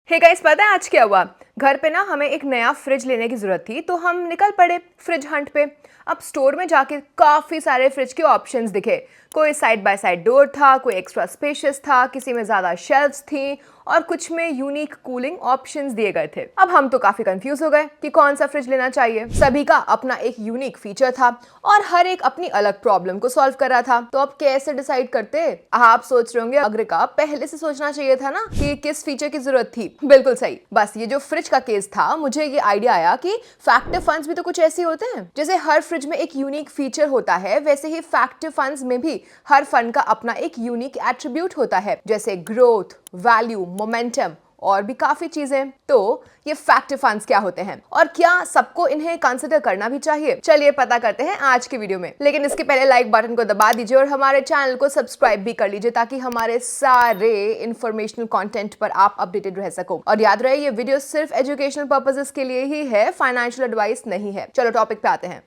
Hey guys, पता है आज क्या हुआ? घर पे ना हमें एक नया फ्रिज लेने की जरूरत थी, तो हम निकल पड़े फ्रिज हंट पे। अब स्टोर में जाके काफी सारे फ्रिज के ऑप्शंस दिखे। कोई साइड बाय साइड डोर था, कोई एक्स्ट्रा स्पेशियस था, किसी में ज्यादा शेल्फ्स थी और कुछ में यूनिक कूलिंग ऑप्शंस दिए गए थे। अब हम तो काफी कंफ्यूज हो गए कि कौन सा फ्रिज लेना चाहिए। सभी का अपना एक यूनिक फीचर था और हर एक अपनी अलग प्रॉब्लम को सॉल्व कर रहा था। तो अब कैसे डिसाइड करते? आप सोच रहे होंगे, अग्र का पहले से सोचना चाहिए था ना कि किस फीचर की जरूरत थी। बिल्कुल सही। बस ये जो फ्रिज का केस था, मुझे ये आइडिया आया कि फैक्टर फंड्स भी तो कुछ ऐसे होते हैं। जैसे हर फ्रिज में एक यूनिक फीचर होता है, वैसे ही फैक्टर फंड्स में भी हर फंड का अपना एक यूनिक एट्रीब्यूट होता है, जैसे ग्रोथ, वैल्यू, मोमेंटम और भी काफी चीजें। तो ये फैक्टर फंड्स क्या होते हैं और क्या सबको इन्हें कंसिडर करना भी चाहिए? चलिए पता करते हैं आज की वीडियो में। लेकिन इसके पहले लाइक बटन को दबा दीजिए और हमारे चैनल को सब्सक्राइब भी कर लीजिए, ताकि हमारे सारे इंफॉर्मेशनल कंटेंट पर आप अपडेटेड रह सको। और याद रहे, ये वीडियो सिर्फ एजुकेशनल पर्पसेस के लिए ही है, फाइनेंशियल एडवाइस नहीं है। चलो टॉपिक पे आते हैं।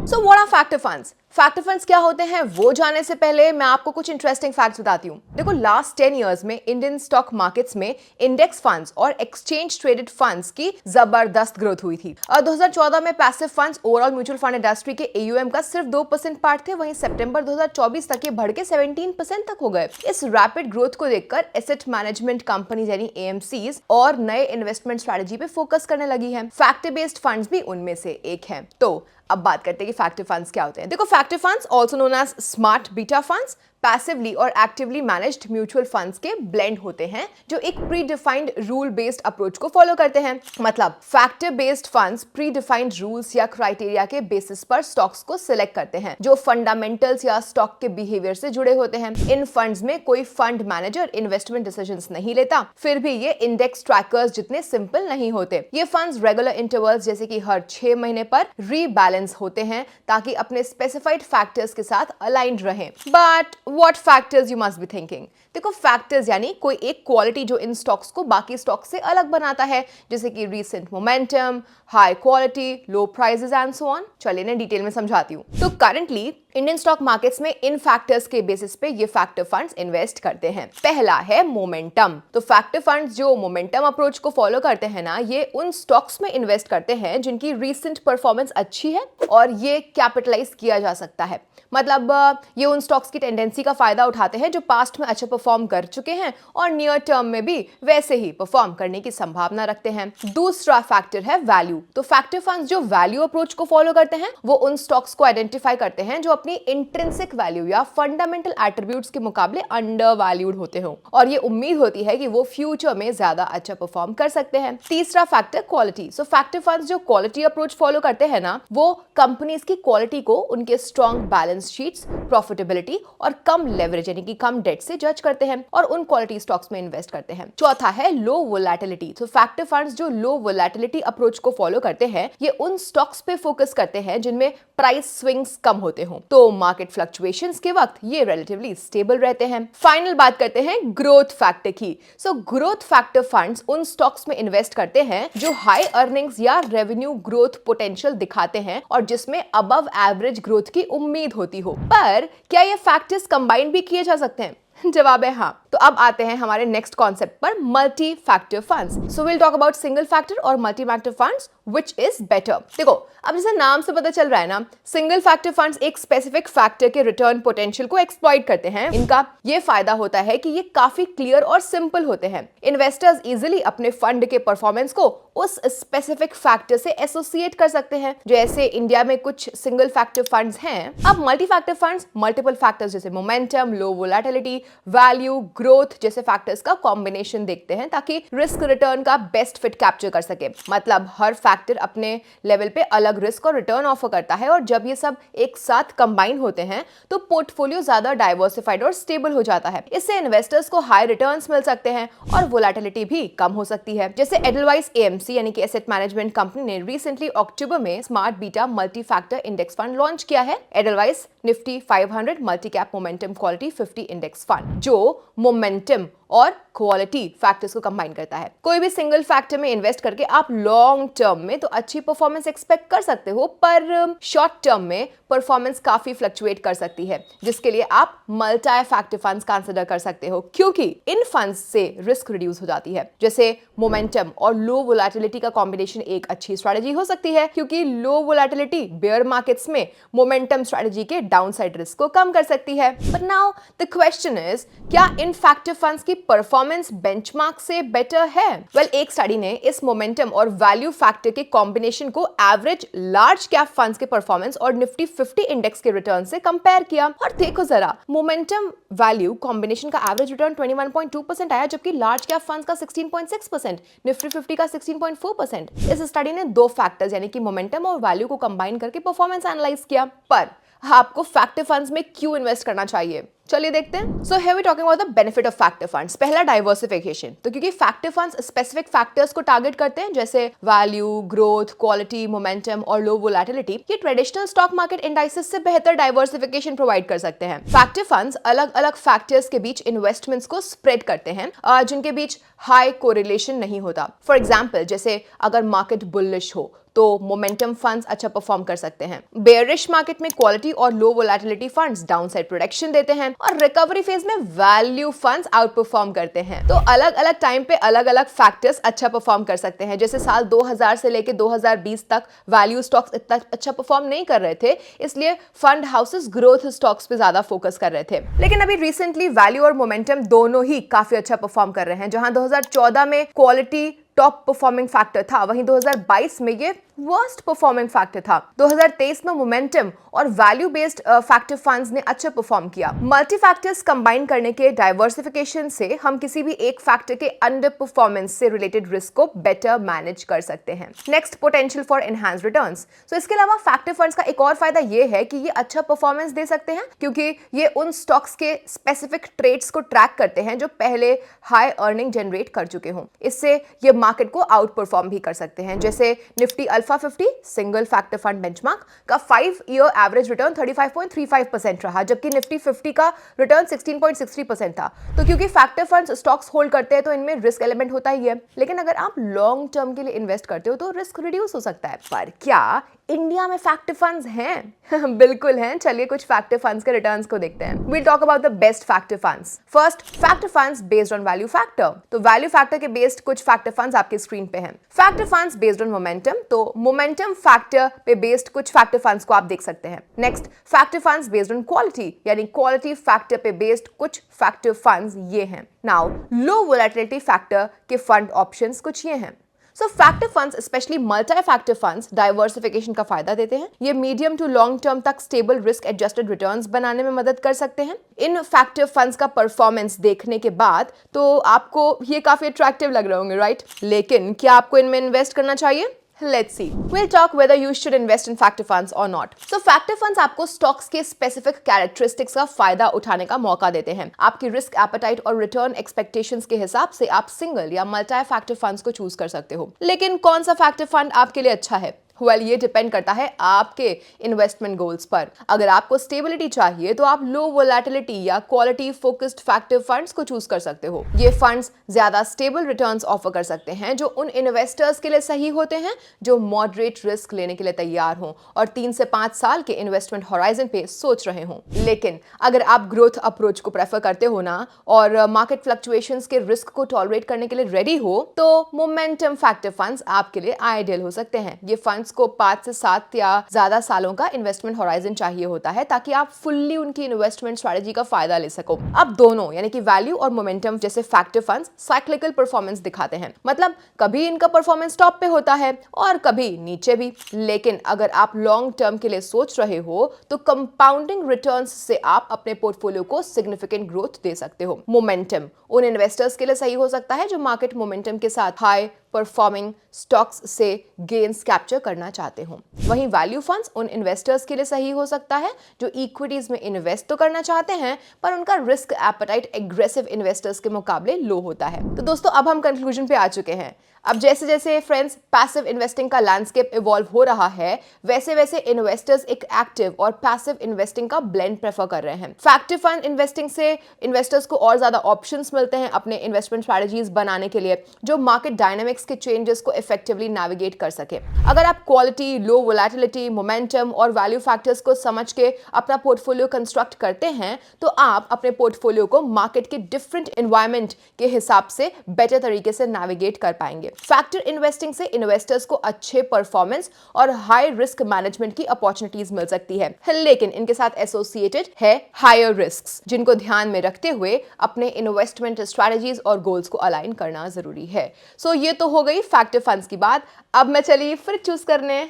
So what are factor funds? Factor funds क्या होते हैं वो जानने से पहले मैं आपको कुछ इंटरेस्टिंग फैक्ट्स बताती हूँ। देखो, लास्ट 10 इयर्स में इंडियन स्टॉक मार्केट्स में इंडेक्स फंड्स और एक्सचेंज ट्रेडेड फंड्स की जबरदस्त ग्रोथ हुई थी। और 2014 में passive funds overall mutual fund industry के एयूएम का सिर्फ 2% पार्ट थे। वहीं सितंबर 2024 तक ये बढ़ के 17% तक हो गए। इस रैपिड ग्रोथ को देखकर एसेट मैनेजमेंट कंपनीज यानी एएमसीज और नए इन्वेस्टमेंट स्ट्रेटजी पे फोकस करने लगी है। फैक्टर बेस्ड फंड्स भी उनमें से एक है। तो अब बात करते हैं कि फैक्टर फंड्स क्या होते हैं। देखो, factor funds also known as smart beta funds passively और एक्टिवली मैनेज्ड म्यूचुअल फंड्स के ब्लेंड होते हैं, जो एक predefined rule based approach को फॉलो करते हैं। मतलब factor based funds predefined rules या क्राइटेरिया के बेसिस पर स्टॉक्स को सिलेक्ट करते हैं, जो फंडामेंटल्स या स्टॉक के बिहेवियर से जुड़े होते हैं। इन फंड्स में कोई फंड मैनेजर इन्वेस्टमेंट डिसीजंस नहीं लेता। फिर भी ये इंडेक्स ट्रैकर्स जितने सिंपल नहीं होते। ये फंड्स रेगुलर इंटरवल्स जैसे कि हर 6 महीने पर रीबैलेंस होते हैं, ताकि अपने स्पेसिफाइड फैक्टर्स के साथ अलाइंड रहें। But What factors you must be thinking? देखो, फैक्टर्स यानी कोई एक क्वालिटी जो इन स्टॉक्स को बाकी स्टॉक से अलग बनाता है, जैसे कि recent momentum, high quality, low prices and so on. चलिए इन्हें डिटेल में समझाती हूँ। तो करंटली इंडियन स्टॉक मार्केट्स में इन फैक्टर्स के बेसिस पे ये फैक्टर फंड्स इन्वेस्ट करते हैं। पहला है मोमेंटम। तो फैक्टर फंड्स जो मोमेंटम अप्रोच को फॉलो करते हैं ना, ये उन स्टॉक्स में इन्वेस्ट करते हैं जिनकी रीसेंट परफॉर्मेंस अच्छी है और ये कैपिटलाइज किया जा सकता है। मतलब ये उन स्टॉक्स की टेंडेंसी का फायदा उठाते हैं जो पास्ट में अच्छा परफॉर्म कर चुके हैं और नियर टर्म में भी वैसे ही परफॉर्म करने की संभावना रखते हैं। दूसरा फैक्टर है वैल्यू। तो फैक्टर फंड्स जो वैल्यू अप्रोच को फॉलो करते हैं, वो उन स्टॉक्स को आइडेंटिफाई करते हैं जो अपनी इंट्रिंसिक वैल्यू या फंडामेंटल एट्रीब्यूट्स के मुकाबले अंडर वैल्यूड होते हो, और ये उम्मीद होती है कि वो फ्यूचर में ज्यादा अच्छा परफॉर्म कर सकते हैं। तीसरा फैक्टर क्वालिटी। सो फैक्टर फंड्स जो क्वालिटी अप्रोच फॉलो करते हैं ना, वो कंपनीज की क्वालिटी को उनके स्ट्रॉन्ग बैलेंस शीट्स, प्रॉफिटेबिलिटी और कम लेवरेज यानी कि कम डेट से जज करते हैं और उन क्वालिटी स्टॉक्स में इन्वेस्ट करते हैं। चौथा है लो वोलेटिलिटी। तो फैक्टर फंड्स जो लो वोलेटिलिटी अप्रोच को फॉलो करते हैं, ये उन स्टॉक्स पे फोकस करते हैं जिनमें प्राइस स्विंग्स कम होते हो, तो मार्केट फ्लक्चुएशंस के वक्त ये रिलेटिवली स्टेबल रहते हैं। फाइनल बात करते हैं ग्रोथ फैक्टर की। सो ग्रोथ फैक्टर फंड्स उन स्टॉक्स में इन्वेस्ट करते हैं जो हाई अर्निंग्स या रेवेन्यू ग्रोथ पोटेंशियल दिखाते हैं और जिसमें अबव एवरेज ग्रोथ की उम्मीद होती हो। पर क्या ये फैक्टर्स कंबाइन भी किए जा सकते हैं? जवाब है हाँ। तो अब आते हैं हमारे नेक्स्ट कॉन्सेप्ट पर, multi factor funds. So will talk about single factor और multi factor funds, which is better. देखो, अब जैसे नाम से पता चल रहा है ना, सिंगल फैक्टर फंड्स एक स्पेसिफिक फैक्टर के रिटर्न पोटेंशियल को एक्सप्लॉइट करते हैं। इनका ये फायदा होता है कि ये काफी क्लियर और सिंपल होते हैं। इन्वेस्टर्स इजिली अपने फंड के परफॉर्मेंस को उस स्पेसिफिक फैक्टर से एसोसिएट कर सकते हैं। जैसे इंडिया में कुछ सिंगल फैक्टर फंड्स हैं। अब multi factor funds multiple factors जैसे मोमेंटम, लो वोलेटिलिटी, वैल्यू, ग्रोथ जैसे फैक्टर्स का कॉम्बिनेशन देखते हैं, ताकि रिस्क रिटर्न का बेस्ट फिट कैप्चर कर सके। मतलब हर फैक्टर अपने लेवल पे अलग रिस्क और रिटर्न ऑफर करता है, और जब ये सब एक साथ कंबाइन होते हैं तो पोर्टफोलियो ज्यादा डाइवर्सिफाइड और स्टेबल हो जाता है। इससे इन्वेस्टर्स को हाई रिटर्न्स मिल सकते हैं और वोलेटिलिटी भी कम हो सकती है। जैसे एडलवाइस एएमसी यानी कि एसेट मैनेजमेंट कंपनी ने रिसेंटली अक्टूबर में smart beta multi factor index fund launch किया है, Edelweiss Nifty 500 multi cap momentum quality 50 index fund, जो मोमेंटम और क्वालिटी फैक्टर्स को कंबाइन करता है। कोई भी सिंगल फैक्टर में इन्वेस्ट करके आप लॉन्ग टर्म में तो अच्छी परफॉर्मेंस एक्सपेक्ट कर सकते हो, पर शॉर्ट टर्म में परफॉर्मेंस काफी फ्लक्चुएट कर सकती है, जिसके लिए आप मल्टी फैक्टर फंड्स कंसीडर कर सकते हो, क्योंकि इन फंड्स से रिस्क रिड्यूस हो जाती है। जैसे मोमेंटम और लो वोलेटिलिटी का कॉम्बिनेशन एक अच्छी स्ट्रेटजी हो सकती है, क्योंकि लो वोलेटिलिटी बेयर मार्केट्स में मोमेंटम स्ट्रेटजी के डाउनसाइड रिस्क को कम कर सकती है। But now the question is, क्या इन फैक्टर फंड्स की परफॉर्मेंस बेंचमार्क से बेटर है? वेल, एक स्टडी ने इस मोमेंटम और वैल्यू फैक्टर के कॉम्बिनेशन को एवरेज लार्ज कैप फंड्स के परफॉर्मेंस और निफ्टी 50 इंडेक्स के रिटर्न से कंपेयर किया, और देखो जरा, मोमेंटम वैल्यू कॉम्बिनेशन का एवरेज रिटर्न 21.2% आया, जबकि लार्ज कैप फंड्स का 16.6%, निफ्टी 50 का 16.4%। इस स्टडी ने दो फैक्टर्स यानी कि मोमेंटम और वैल्यू को कंबाइन करके परफॉर्मेंस एनालाइज किया। पर आपको फैक्टर फंड्स में क्यों इन्वेस्ट करना चाहिए, चलिए देखते हैं। So here we talking about the benefit of factor funds. पहला, डाइवर्सिफिकेशन। तो क्योंकि फैक्टर फंड्स स्पेसिफिक फैक्टर्स को टारगेट करते हैं, जैसे वैल्यू, ग्रोथ, क्वालिटी, मोमेंटम और लो वोलेटिलिटी, ये ट्रेडिशनल स्टॉक मार्केट इंडाइसेस से बेहतर डाइवर्सिफिकेशन प्रोवाइड कर सकते हैं। फैक्टर फंड्स अलग अलग फैक्टर्स के बीच इन्वेस्टमेंट्स को स्प्रेड करते हैं, जिनके बीच हाई कोरिलेशन नहीं होता। फॉर एग्जाम्पल, जैसे अगर मार्केट बुलिश हो तो मोमेंटम फंड्स अच्छा परफॉर्म कर सकते हैं, बेयरिश मार्केट में क्वालिटी और low volatility funds downside protection देते हैं, और रिकवरी फेज में वैल्यू फंड्स आउट परफॉर्म करते हैं। तो अलग अलग टाइम पे अलग अलग फैक्टर्स अच्छा परफॉर्म कर सकते हैं। जैसे साल 2000 से लेके 2020 तक वैल्यू स्टॉक्स इतना अच्छा परफॉर्म नहीं कर रहे थे, इसलिए फंड हाउसेस ग्रोथ स्टॉक्स पे ज्यादा फोकस कर रहे थे। लेकिन अभी रिसेंटली वैल्यू और मोमेंटम दोनों ही काफी अच्छा परफॉर्म कर रहे हैं। जहां 2014 में क्वालिटी टॉप परफॉर्मिंग फैक्टर था, वहीं 2022 में ये वर्स्ट परफॉर्मिंग फैक्टर था। 2023 में मोमेंटम और वैल्यू बेस्ड फैक्टर फंड्स ने अच्छा परफॉर्म किया। मल्टी फैक्टर्स कंबाइन करने के डाइवर्सिफिकेशन से हम किसी भी एक फैक्टर के अंडर परफॉर्मेंस से रिलेटेड रिस्क को बेटर मैनेज कर सकते हैं। Next, potential for enhance returns. तो इसके अलावा फैक्टर फंड्स का एक और फायदा ये है कि ये अच्छा परफॉर्मेंस दे सकते हैं, क्योंकि ये उन स्टॉक्स के स्पेसिफिक ट्रेड्स को ट्रैक करते हैं जो पहले हाई अर्निंग जनरेट कर चुके हों। इससे ये मार्केट को आउट परफॉर्म भी कर सकते हैं। जैसे Nifty alpha 50 single factor fund benchmark का 5 ईयर एवरेज रिटर्न 35.35% रहा, जबकि निफ्टी 50 का रिटर्न 16.63% था। तो क्योंकि फैक्टर फंड्स स्टॉक्स होल्ड करते हैं तो इनमें रिस्क एलिमेंट होता ही है, लेकिन अगर आप लॉन्ग टर्म के लिए इन्वेस्ट करते हो तो रिस्क रिड्यूस हो सकता है। पर क्या इंडिया में फैक्टर फंड्स हैं? बिल्कुल हैं। चलिए कुछ फैक्टर फंड्स के रिटर्न्स को देखते हैं। We'll talk about the best factor funds. First, factor funds based on value factor. तो वैल्यू फैक्टर के बेस्ड कुछ फैक्टर फंड्स आपके स्क्रीन पे हैं। Factor funds based on momentum, तो मोमेंटम फैक्टर पे बेस्ड कुछ फैक्टर फंड्स को आप देख सकते हैं। Next, factor funds based on quality, यानी क्वालिटी फैक्टर पे बेस्ड कुछ फैक्टर फंड्स ये हैं। नाउ, लो वोलेटिलिटी फैक्टर के फंड ऑप्शंस कुछ ये हैं। So factor funds, specially multi factor funds, diversification का फायदा देते हैं। ये मीडियम टू लॉन्ग टर्म तक स्टेबल रिस्क एडजस्टेड रिटर्न्स बनाने में मदद कर सकते हैं। इन फैक्टर फंड्स का परफॉर्मेंस देखने के बाद तो आपको ये काफी अट्रैक्टिव लग रहे होंगे, राइट? लेकिन क्या आपको इनमें इन्वेस्ट करना चाहिए? Let's see. We'll talk whether you should invest in factor funds or not. So factor funds आपको स्टॉक्स के स्पेसिफिक कैरेक्टरिस्टिक्स का फायदा उठाने का मौका देते हैं। आपकी रिस्क एपेटाइट और रिटर्न एक्सपेक्टेशंस के हिसाब से आप सिंगल या मल्टी फैक्टर फंड्स को चूज कर सकते हो। लेकिन कौन सा फैक्टर फंड आपके लिए अच्छा है? वेल, ये डिपेंड करता है आपके इन्वेस्टमेंट गोल्स पर। अगर आपको स्टेबिलिटी चाहिए तो आप लो वोलेटिलिटी या क्वालिटी फोकस्ड फैक्टर फंड्स को चूज कर सकते हो। ये फंड्स ज्यादा स्टेबल रिटर्न्स ऑफर कर सकते हैं, जो उन इन्वेस्टर्स के लिए सही होते हैं जो मॉडरेट रिस्क लेने के लिए तैयार हों और 3 से 5 साल के इन्वेस्टमेंट होराइजन पे सोच रहे हों। लेकिन अगर आप ग्रोथ अप्रोच को प्रेफर करते हो ना, और मार्केट फ्लक्चुएशंस के रिस्क को टॉलरेट करने के लिए रेडी हो, तो मोमेंटम फैक्टर फंड्स आपके लिए आइडियल हो सकते हैं। ये फंड्स को 5 से 7 या ज्यादा सालों का इन्वेस्टमेंट होराइजन चाहिए होता है, ताकि आप फुल्ली उनकी इन्वेस्टमेंट स्ट्रेटजी का फायदा ले सको। अब दोनों यानी कि वैल्यू और मोमेंटम जैसे फैक्टर फंड्स साइक्लिकल परफॉर्मेंस दिखाते हैं, मतलब कभी इनका परफॉर्मेंस टॉप पे होता है और कभी नीचे भी। लेकिन अगर आप लॉन्ग टर्म के लिए सोच रहे हो तो कंपाउंडिंग रिटर्न्स से आप अपने पोर्टफोलियो को सिग्निफिकेंट ग्रोथ दे सकते हो। मोमेंटम उन इन्वेस्टर्स के लिए सही हो सकता है जो मार्केट मोमेंटम के साथ हाई परफॉर्मिंग स्टॉक्स से गेन्स कैप्चर करना चाहते हो। वहीं वैल्यू फंड्स उन इन्वेस्टर्स के लिए सही हो सकता है जो इक्विटीज में इन्वेस्ट तो करना चाहते हैं, पर उनका रिस्क एपेटाइट एग्रेसिव इन्वेस्टर्स के मुकाबले लो होता है। तो दोस्तों, अब हम कंक्लूजन पे आ चुके हैं। अब जैसे जैसे फ्रेंड्स पैसिव इन्वेस्टिंग का लैंडस्केप इवॉल्व हो रहा है, वैसे वैसे इन्वेस्टर्स एक एक्टिव और पैसिव इन्वेस्टिंग का ब्लेंड प्रेफर कर रहे हैं। फैक्टिव फंड इन्वेस्टिंग से इन्वेस्टर्स को और ज्यादा ऑप्शंस मिलते हैं अपने इन्वेस्टमेंट स्ट्रेटजीज बनाने के लिए, जो मार्केट डायनामिक्स के चेंजेस को इफेक्टिवली नेविगेट कर सके। अगर आप क्वालिटी, लो वोलेटिलिटी, मोमेंटम और वैल्यू फैक्टर्स को समझ के अपना पोर्टफोलियो कंस्ट्रक्ट करते हैं, तो आप अपने पोर्टफोलियो को मार्केट के डिफरेंट एनवायरनमेंट के हिसाब से बेटर तरीके से नेविगेट कर पाएंगे। फैक्टर इन्वेस्टिंग से इन्वेस्टर्स को अच्छे परफॉर्मेंस और हाई रिस्क मैनेजमेंट की अपॉर्चुनिटीज मिल सकती है, लेकिन इनके साथ एसोसिएटेड है हायर रिस्क्स, जिनको ध्यान में रखते हुए अपने इन्वेस्टमेंट स्ट्रेटजीज और गोल्स को अलाइन करना जरूरी है। सो ये तो हो गई फैक्टिव फंड्स की बात। अब मैं चलिए फिर चूज करने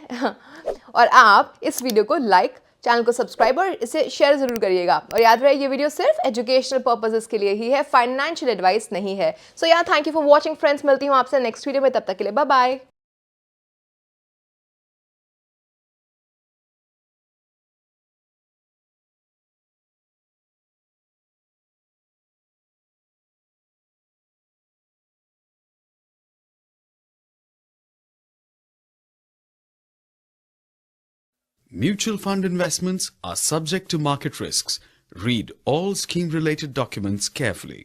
और आप इस वीडियो को लाइक, चैनल को सब्सक्राइब और इसे शेयर जरूर करिएगा। और याद रहे, ये वीडियो सिर्फ एजुकेशनल पर्पसेस के लिए ही है, फाइनेंशियल एडवाइस नहीं है। सो यार, thank you for watching friends. मिलती हूँ आपसे नेक्स्ट वीडियो में, तब तक के लिए bye bye. Mutual fund investments are subject to market risks. Read all scheme-related documents carefully.